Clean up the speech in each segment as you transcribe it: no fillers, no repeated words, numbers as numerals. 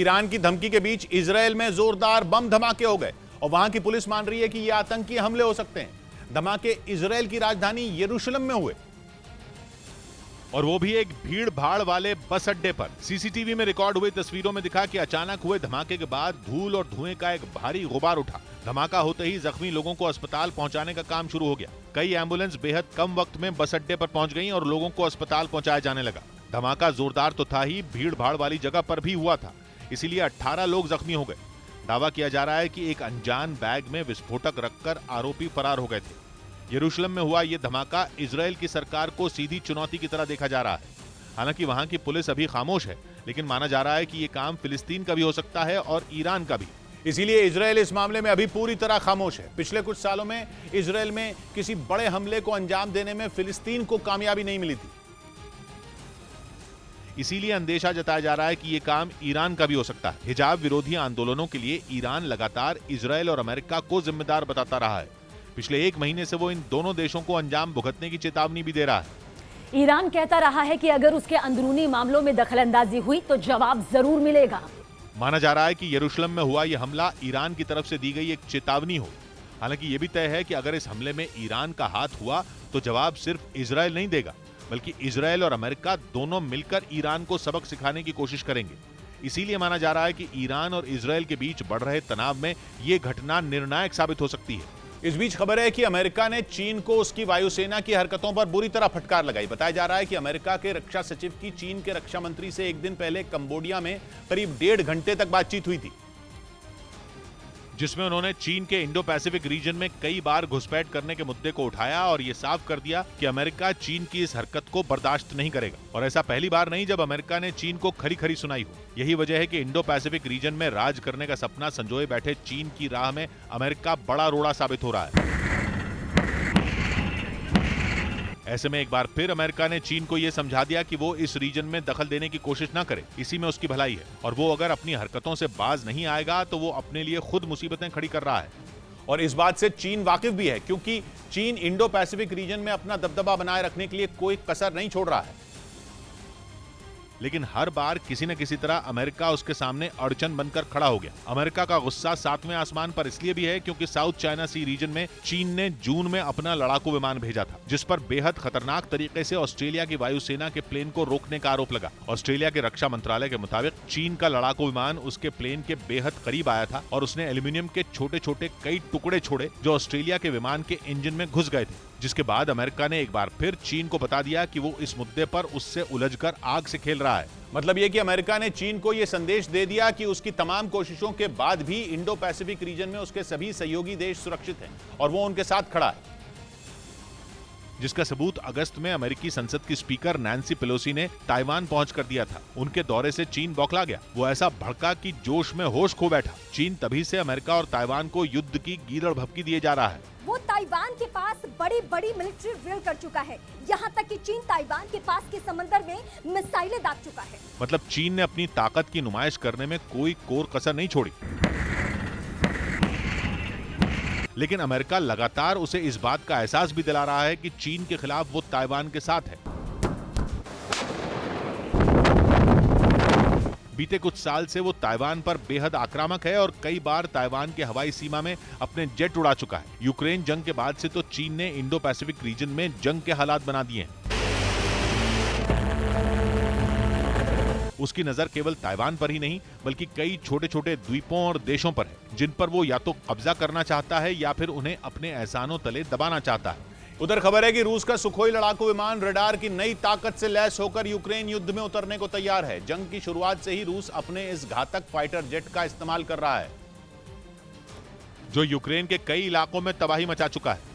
Iran की धमकी के बीच इजरायल में जोरदार बम धमाके हो गए और वहां की पुलिस मान रही है कि ये आतंकी हमले हो सकते हैं। धमाके इजरायल की राजधानी यरूशलेम में हुए और वो भी एक भीड़ भाड़ वाले बस अड्डे पर। सीसीटीवी में रिकॉर्ड हुई तस्वीरों में दिखा कि अचानक हुए धमाके के बाद धूल और धुएं का एक भारी गुबार उठा। धमाका होते ही जख्मी लोगों को अस्पताल पहुंचाने का काम शुरू हो गया। कई एम्बुलेंस बेहद कम वक्त में बस अड्डे पर पहुंच गईं और लोगों को अस्पताल पहुंचाया जाने लगा। धमाका जोरदार तो था ही, भीड़ भाड़ वाली जगह पर भी हुआ था, इसीलिए 18 लोग जख्मी हो गए। दावा किया जा रहा है कि एक अनजान बैग में विस्फोटक रखकर आरोपी फरार हो गए थे। यरूशलेम में हुआ यह धमाका इजरायल की सरकार को सीधी चुनौती की तरह देखा जा रहा है। हालांकि वहां की पुलिस अभी खामोश है, लेकिन माना जा रहा है कि यह काम फिलिस्तीन का भी हो सकता है और ईरान का भी। इसीलिए इजरायल इस मामले में अभी पूरी तरह खामोश है। पिछले कुछ सालों में इजरायल में किसी बड़े हमले को अंजाम देने में फिलिस्तीन को कामयाबी नहीं मिली थी। इसीलिए अंदेशा जताया जा रहा है कि यह काम ईरान का भी हो सकता है। हिजाब विरोधी आंदोलनों के लिए ईरान लगातार इजरायल और अमेरिका को जिम्मेदार बताता रहा है। पिछले 1 महीने से वो इन दोनों देशों को अंजाम भुगतने की चेतावनी भी दे रहा है। ईरान कहता रहा है कि अगर उसके अंदरूनी मामलों में दखलंदाजी हुई तो जवाब जरूर मिलेगा। माना जा रहा है कि यरूशलेम में हुआ यह हमला ईरान की तरफ से दी गई एक चेतावनी हो। हालांकि यह भी तय है कि अगर इस हमले में ईरान का हाथ हुआ तो जवाब सिर्फ इजरायल नहीं देगा, बल्कि इजरायल और अमेरिका दोनों मिलकर ईरान को सबक सिखाने की कोशिश करेंगे। इसीलिए माना जा रहा है कि ईरान और इजरायल के बीच बढ़ रहे तनाव में यह घटना निर्णायक साबित हो सकती है। इस बीच खबर है कि अमेरिका ने चीन को उसकी वायुसेना की हरकतों पर बुरी तरह फटकार लगाई। बताया जा रहा है कि अमेरिका के रक्षा सचिव की चीन के रक्षा मंत्री से एक दिन पहले कंबोडिया में करीब 1.5 घंटे तक बातचीत हुई थी, जिसमें उन्होंने चीन के इंडो पैसिफिक रीजन में कई बार घुसपैठ करने के मुद्दे को उठाया और ये साफ कर दिया कि अमेरिका चीन की इस हरकत को बर्दाश्त नहीं करेगा। और ऐसा पहली बार नहीं जब अमेरिका ने चीन को खरी खरी सुनाई हो। यही वजह है कि इंडो पैसिफिक रीजन में राज करने का सपना संजोए बैठे चीन की राह में अमेरिका बड़ा रोड़ा साबित हो रहा है। ऐसे में एक बार फिर अमेरिका ने चीन को यह समझा दिया कि वो इस रीजन में दखल देने की कोशिश ना करे, इसी में उसकी भलाई है। और वो अगर अपनी हरकतों से बाज नहीं आएगा तो वो अपने लिए खुद मुसीबतें खड़ी कर रहा है। और इस बात से चीन वाकिफ भी है, क्योंकि चीन इंडो पैसिफिक रीजन में अपना दबदबा बनाए रखने के लिए कोई कसर नहीं छोड़ रहा है। लेकिन हर बार किसी न किसी तरह अमेरिका उसके सामने अड़चन बनकर खड़ा हो गया। अमेरिका का गुस्सा 7वें आसमान पर इसलिए भी है क्योंकि साउथ चाइना सी रीजन में चीन ने जून में अपना लड़ाकू विमान भेजा था, जिस पर बेहद खतरनाक तरीके से ऑस्ट्रेलिया की वायुसेना के प्लेन को रोकने का आरोप लगा। ऑस्ट्रेलिया के रक्षा मंत्रालय के मुताबिक चीन का लड़ाकू विमान उसके प्लेन के बेहद करीब आया था और उसने एल्यूमिनियम के छोटे छोटे कई टुकड़े छोड़े जो ऑस्ट्रेलिया के विमान के इंजन में घुस गए थे। जिसके बाद अमेरिका ने एक बार फिर चीन को बता दिया कि वो इस मुद्दे पर उससे उलझकर आग से खेल रहा है। मतलब ये कि अमेरिका ने चीन को यह संदेश दे दिया कि उसकी तमाम कोशिशों के बाद भी इंडो पैसिफिक रीजन में उसके सभी सहयोगी देश सुरक्षित हैं और वो उनके साथ खड़ा है। जिसका सबूत अगस्त में अमेरिकी संसद की स्पीकर नैन्सी पेलोसी ने ताइवान पहुंच कर दिया था। उनके दौरे से चीन बौखला गया। वो ऐसा भड़का कि जोश में होश खो बैठा। चीन तभी से अमेरिका और ताइवान को युद्ध की गीदड़ भभकी दिए जा रहा है। वो ताइवान के पास बड़ी बड़ी मिलिट्री ड्रिल कर चुका है। यहाँ तक कि चीन ताइवान के पास के समंदर में मिसाइलें दाग चुका है। मतलब चीन ने अपनी ताकत की नुमाइश करने में कोई कोर कसर नहीं छोड़ी। लेकिन अमेरिका लगातार उसे इस बात का एहसास भी दिला रहा है कि चीन के खिलाफ वो ताइवान के साथ है। बीते कुछ साल से वो ताइवान पर बेहद आक्रामक है और कई बार ताइवान के हवाई सीमा में अपने जेट उड़ा चुका है। यूक्रेन जंग के बाद से तो चीन ने इंडो पैसिफिक रीजन में जंग के हालात बना दिए हैं। उसकी नजर केवल ताइवान पर ही नहीं बल्कि कई छोटे छोटे द्वीपों और देशों पर है, जिन पर वो या तो कब्जा करना चाहता है या फिर उन्हें अपने एहसानों तले दबाना चाहता है। उधर खबर है कि रूस का सुखोई लड़ाकू विमान रडार की नई ताकत से लैस होकर यूक्रेन युद्ध में उतरने को तैयार है। जंग की शुरुआत से ही रूस अपने इस घातक फाइटर जेट का इस्तेमाल कर रहा है, जो यूक्रेन के कई इलाकों में तबाही मचा चुका है।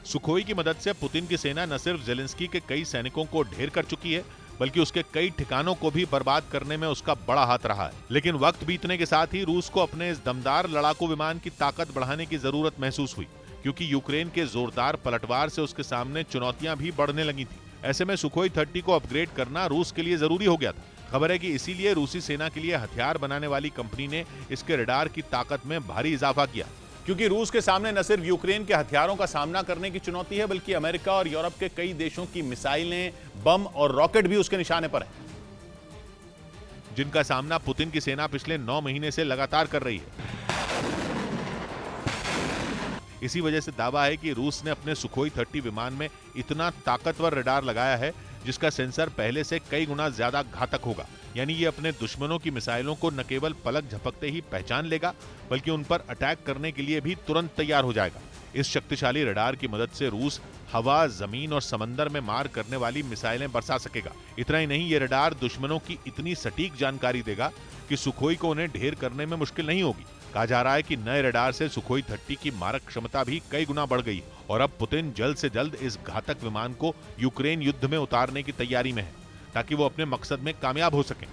सुखोई की मदद से पुतिन की सेना न सिर्फ जेलेंस्की के कई सैनिकों को ढेर कर चुकी है, बल्कि उसके कई ठिकानों को भी बर्बाद करने में उसका बड़ा हाथ रहा है। लेकिन वक्त बीतने के साथ ही रूस को अपने इस दमदार लड़ाकू विमान की ताकत बढ़ाने की जरूरत महसूस हुई, क्योंकि यूक्रेन के जोरदार पलटवार से उसके सामने चुनौतियां भी बढ़ने लगी थी। ऐसे में सुखोई 30 को अपग्रेड करना रूस के लिए जरूरी हो गया था। खबर है कि इसीलिए रूसी सेना के लिए हथियार बनाने वाली कंपनी ने इसके रडार की ताकत में भारी इजाफा किया, क्योंकि रूस के सामने न सिर्फ यूक्रेन के हथियारों का सामना करने की चुनौती है, बल्कि अमेरिका और यूरोप के कई देशों की मिसाइलें, बम और रॉकेट भी उसके निशाने पर हैं। जिनका सामना पुतिन की सेना पिछले 9 महीने से लगातार कर रही है। इसी वजह से दावा है कि रूस ने अपने सुखोई 30 विमान में इतना ताकतवर रडार लगाया है जिसका सेंसर पहले से कई गुना ज्यादा घातक होगा। यानी ये अपने दुश्मनों की मिसाइलों को न केवल पलक झपकते ही पहचान लेगा बल्कि उन पर अटैक करने के लिए भी तुरंत तैयार हो जाएगा। इस शक्तिशाली रडार की मदद से रूस हवा, जमीन और समंदर में मार करने वाली मिसाइलें बरसा सकेगा। इतना ही नहीं, ये रडार दुश्मनों की इतनी सटीक जानकारी देगा कि सुखोई को उन्हें ढेर करने में मुश्किल नहीं होगी। कहा जा रहा है कि नए रडार से सुखोई 30 की मारक क्षमता भी कई गुना बढ़ गई और अब पुतिन जल्द से जल्द इस घातक विमान को यूक्रेन युद्ध में उतारने की तैयारी में है ताकि वो अपने मकसद में कामयाब हो सकें।